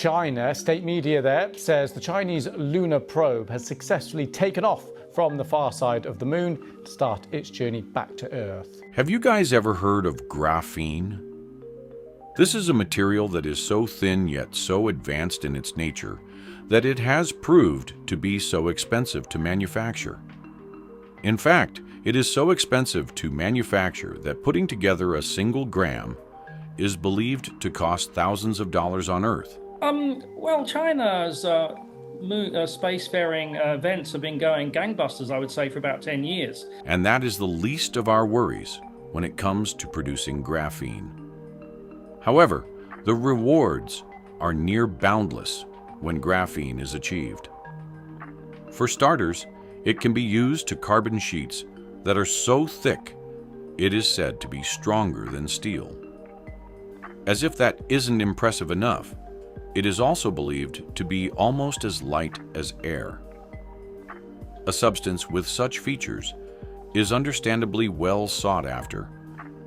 China, state media there says the Chinese lunar probe has successfully taken off from the far side of the moon to start its journey back to Earth. Have you guys ever heard of graphene? This is a material that is so thin yet so advanced in its nature that it has proved to be so expensive to manufacture. In fact, it is so expensive to manufacture that putting together a single gram is believed to cost thousands of dollars on Earth. Well, China's spacefaring events have been going gangbusters, I would say, for about 10 years. And that is the least of our worries when it comes to producing graphene. However, the rewards are near boundless when graphene is achieved. For starters, it can be used to carbon sheets that are so thick it is said to be stronger than steel. As if that isn't impressive enough, it is also believed to be almost as light as air. A substance with such features is understandably well sought after,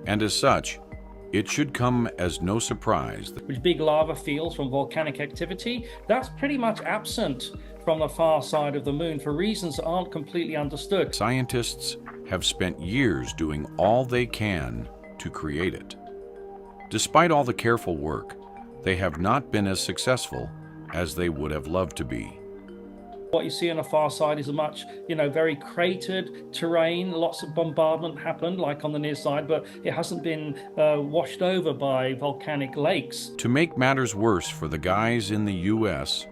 and as such, it should come as no surprise that With big lava fields from volcanic activity, that's pretty much absent from the far side of the moon for reasons that aren't completely understood. scientists have spent years doing all they can to create it. Despite all the careful work, they have not been as successful as they would have loved to be. What you see on the far side is a much, very cratered terrain. Lots of bombardment happened, like on the near side, but it hasn't been washed over by volcanic lakes. To make matters worse for the guys in the US,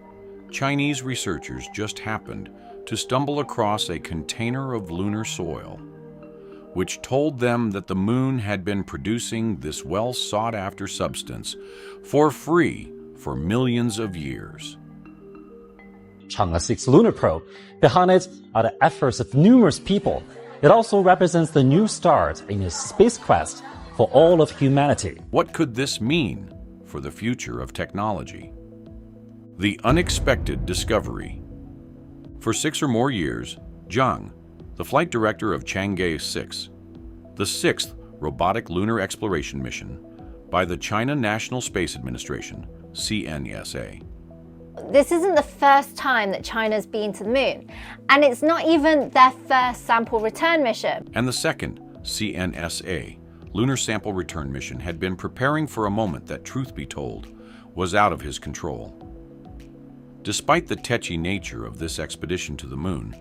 Chinese researchers just happened to stumble across a container of lunar soil, which told them that the moon had been producing this well-sought-after substance for free for millions of years. Chang'e 6 lunar probe. Behind it are the efforts of numerous people. It also represents the new start in a space quest for all of humanity. What could this mean for the future of technology? The unexpected discovery. For 6 or more years, Zhang, the flight director of Chang'e 6, the 6th robotic lunar exploration mission by the China National Space Administration, CNSA. This isn't the first time that China's been to the moon, and it's not even their first sample return mission. And the second CNSA, Lunar Sample Return Mission, had been preparing for a moment that, truth be told, was out of his control. Despite the tetchy nature of this expedition to the moon,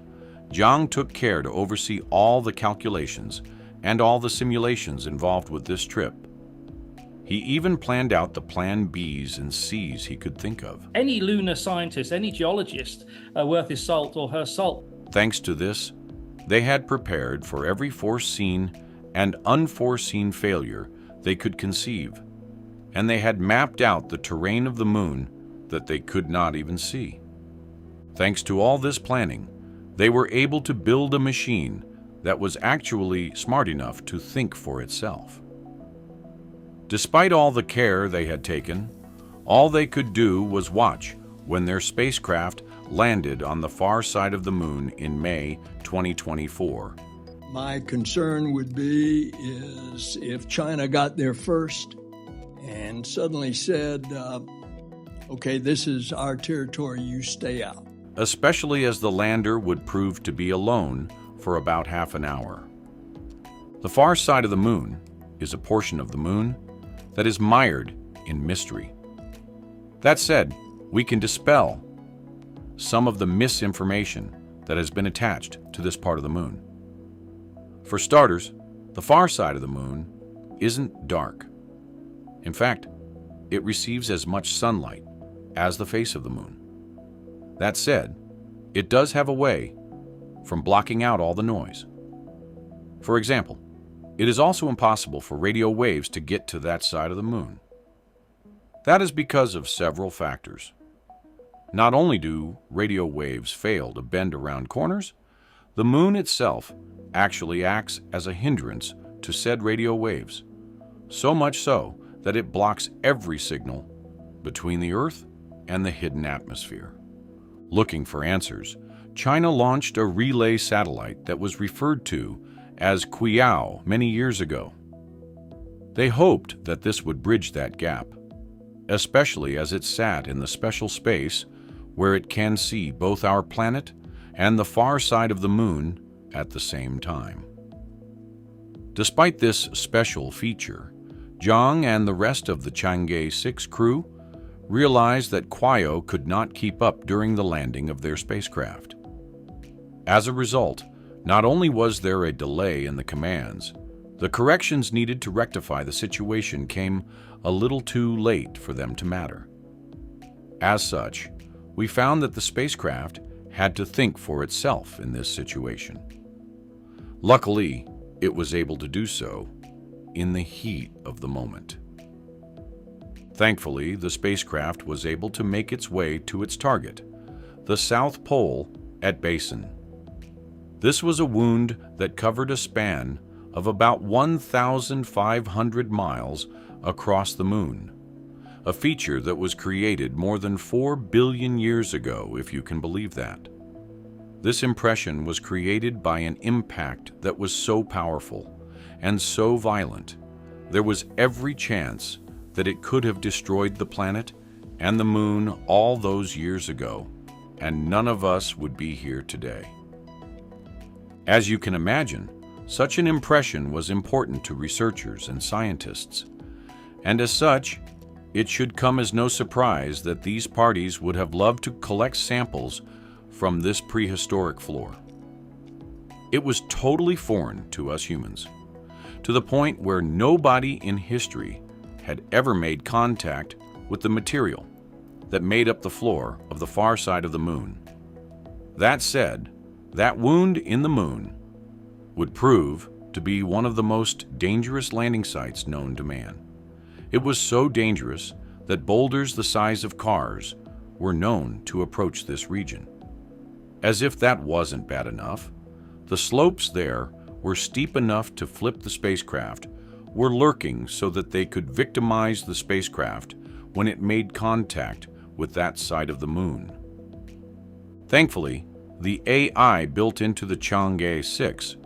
Zhang took care to oversee all the calculations and all the simulations involved with this trip. He even planned out the plan Bs and Cs he could think of. Any lunar scientist, any geologist worth his salt or her salt. Thanks to this, they had prepared for every foreseen and unforeseen failure they could conceive, and they had mapped out the terrain of the moon that they could not even see. Thanks to all this planning, they were able to build a machine that was actually smart enough to think for itself. Despite all the care they had taken, all they could do was watch when their spacecraft landed on the far side of the moon in May 2024. My concern would be is if China got there first and suddenly said, okay, this is our territory, you stay out. Especially as the lander would prove to be alone for about half an hour. The far side of the moon is a portion of the moon that is mired in mystery. That said, we can dispel some of the misinformation that has been attached to this part of the moon. For starters, the far side of the moon isn't dark. In fact, it receives as much sunlight as the face of the moon. That said, it does have a way from blocking out all the noise. For example, it is also impossible for radio waves to get to that side of the moon. That is because of several factors. Not only do radio waves fail to bend around corners, the moon itself actually acts as a hindrance to said radio waves, so much so that it blocks every signal between the Earth and the hidden atmosphere. Looking for answers, China launched a relay satellite that was referred to as Qiao many years ago. They hoped that this would bridge that gap, especially as it sat in the special space where it can see both our planet and the far side of the moon at the same time. Despite this special feature, Zhang and the rest of the Chang'e 6 crew realized that Kuo could not keep up during the landing of their spacecraft. As a result, not only was there a delay in the commands, the corrections needed to rectify the situation came a little too late for them to matter. As such, we found that the spacecraft had to think for itself in this situation. Luckily, it was able to do so in the heat of the moment. Thankfully, the spacecraft was able to make its way to its target, the South Pole at Basin. This was a wound that covered a span of about 1,500 miles across the moon, a feature that was created more than 4 billion years ago, if you can believe that. This impression was created by an impact that was so powerful and so violent, there was every chance that it could have destroyed the planet and the moon all those years ago, and none of us would be here today. As you can imagine, such an impression was important to researchers and scientists, and as such, it should come as no surprise that these parties would have loved to collect samples from this prehistoric floor. It was totally foreign to us humans, to the point where nobody in history had ever made contact with the material that made up the floor of the far side of the moon. That said, that wound in the moon would prove to be one of the most dangerous landing sites known to man. It was so dangerous that boulders the size of cars were known to approach this region. As if that wasn't bad enough, the slopes there were steep enough to flip the spacecraft, were lurking so that they could victimize the spacecraft when it made contact with that side of the moon. Thankfully, the AI built into the Chang'e 6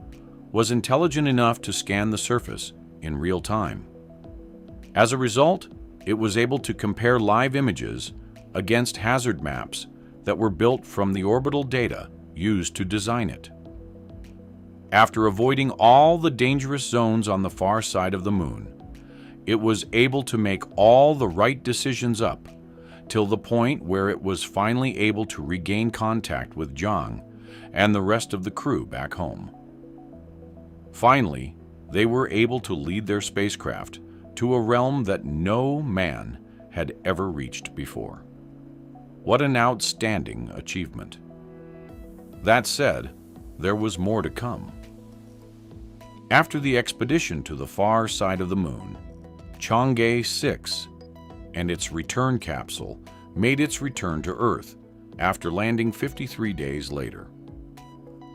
was intelligent enough to scan the surface in real time. As a result, it was able to compare live images against hazard maps that were built from the orbital data used to design it. After avoiding all the dangerous zones on the far side of the moon, it was able to make all the right decisions up till the point where it was finally able to regain contact with Zhang and the rest of the crew back home. Finally, they were able to lead their spacecraft to a realm that no man had ever reached before. What an outstanding achievement. That said, there was more to come. After the expedition to the far side of the moon, Chang'e 6 and its return capsule made its return to Earth after landing 53 days later.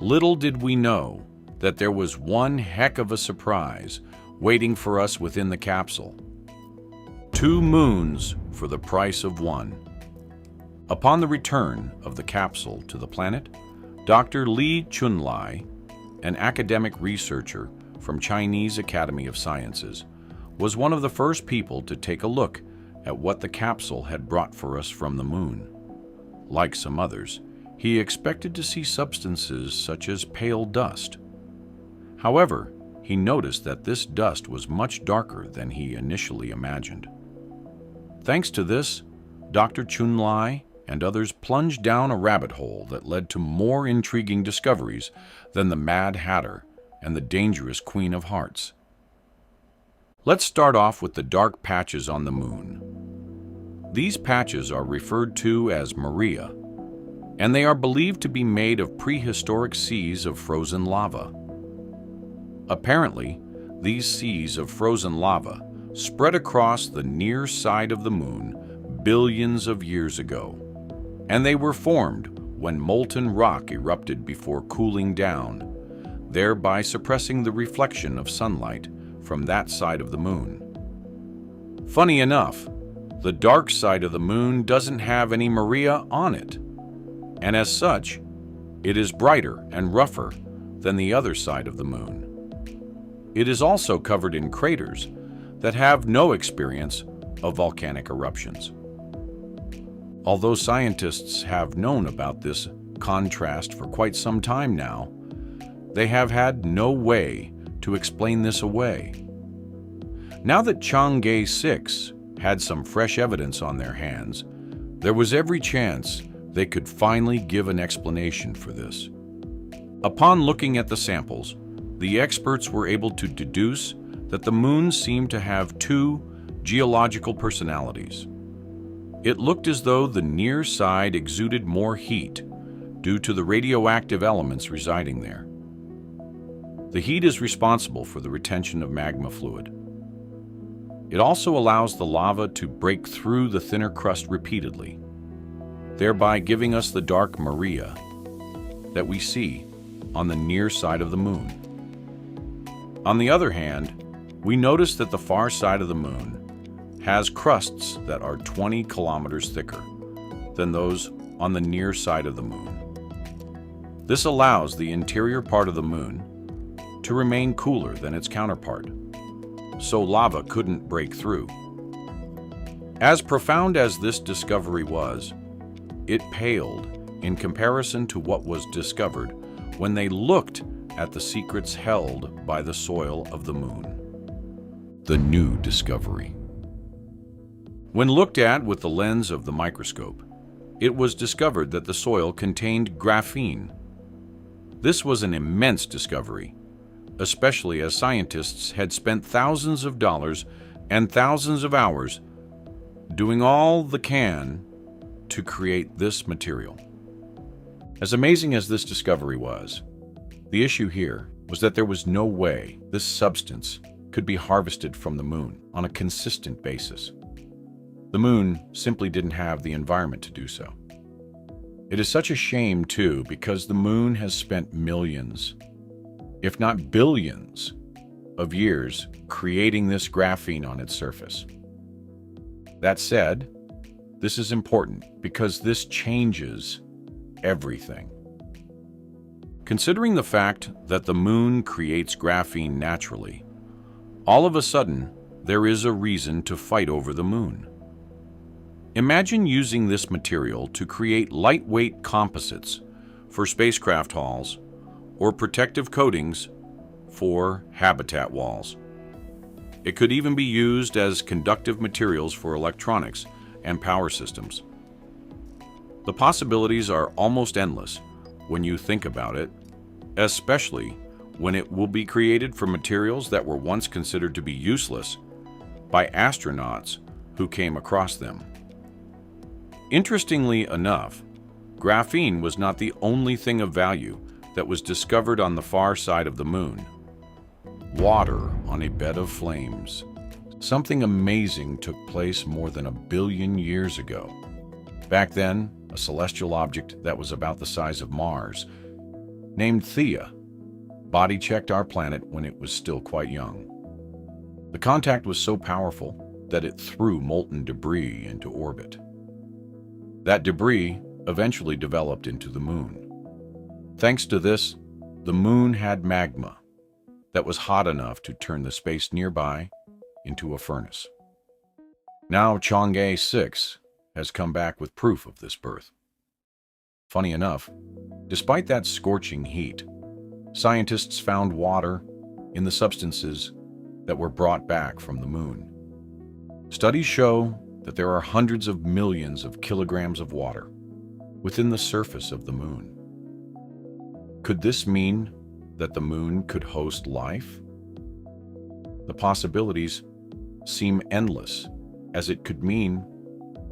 Little did we know that there was one heck of a surprise waiting for us within the capsule. 2 moons for the price of 1. Upon the return of the capsule to the planet, Dr. Li Chunlai, an academic researcher from Chinese Academy of Sciences, was one of the first people to take a look at what the capsule had brought for us from the moon. Like some others, he expected to see substances such as pale dust. However, he noticed that this dust was much darker than he initially imagined. Thanks to this, Dr. Chunlai and others plunged down a rabbit hole that led to more intriguing discoveries than the Mad Hatter and the dangerous Queen of Hearts. Let's start off with the dark patches on the moon. These patches are referred to as Maria, and they are believed to be made of prehistoric seas of frozen lava. Apparently, these seas of frozen lava spread across the near side of the moon billions of years ago, and they were formed when molten rock erupted before cooling down, thereby suppressing the reflection of sunlight from that side of the moon. Funny enough, the dark side of the moon doesn't have any Maria on it, and as such, it is brighter and rougher than the other side of the moon. It is also covered in craters that have no experience of volcanic eruptions. Although scientists have known about this contrast for quite some time now, they have had no way to explain this away. Now that Chang'e 6 had some fresh evidence on their hands, there was every chance they could finally give an explanation for this. Upon looking at the samples, the experts were able to deduce that the moon seemed to have two geological personalities. It looked as though the near side exuded more heat due to the radioactive elements residing there. The heat is responsible for the retention of magma fluid. It also allows the lava to break through the thinner crust repeatedly, thereby giving us the dark Maria that we see on the near side of the moon. On the other hand, we notice that the far side of the moon has crusts that are 20 kilometers thicker than those on the near side of the moon. This allows the interior part of the moon to remain cooler than its counterpart, so lava couldn't break through. As profound as this discovery was, it paled in comparison to what was discovered when they looked at the secrets held by the soil of the moon. The new discovery. When looked at with the lens of the microscope, it was discovered that the soil contained graphene. This was an immense discovery, especially as scientists had spent thousands of dollars and thousands of hours doing all they can to create this material. As amazing as this discovery was, the issue here was that there was no way this substance could be harvested from the moon on a consistent basis. The moon simply didn't have the environment to do so. It is such a shame, too, because the moon has spent millions, if not billions, of years creating this graphene on its surface. That said, this is important because this changes everything. Considering the fact that the moon creates graphene naturally, all of a sudden, there is a reason to fight over the moon. Imagine using this material to create lightweight composites for spacecraft hulls or protective coatings for habitat walls. It could even be used as conductive materials for electronics and power systems. The possibilities are almost endless when you think about it, especially when it will be created from materials that were once considered to be useless by astronauts who came across them. Interestingly enough, graphene was not the only thing of value that was discovered on the far side of the moon. Water on a bed of flames. Something amazing took place more than 1 billion years ago. Back then, a celestial object that was about the size of Mars, named Theia, body-checked our planet when it was still quite young. The contact was so powerful that it threw molten debris into orbit. That debris eventually developed into the moon. Thanks to this, the moon had magma that was hot enough to turn the space nearby into a furnace. Now Chang'e 6 has come back with proof of this birth. Funny enough, despite that scorching heat, scientists found water in the substances that were brought back from the moon. Studies show that there are hundreds of millions of kilograms of water within the surface of the moon. Could this mean that the moon could host life? The possibilities seem endless, as it could mean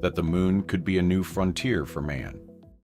that the moon could be a new frontier for man.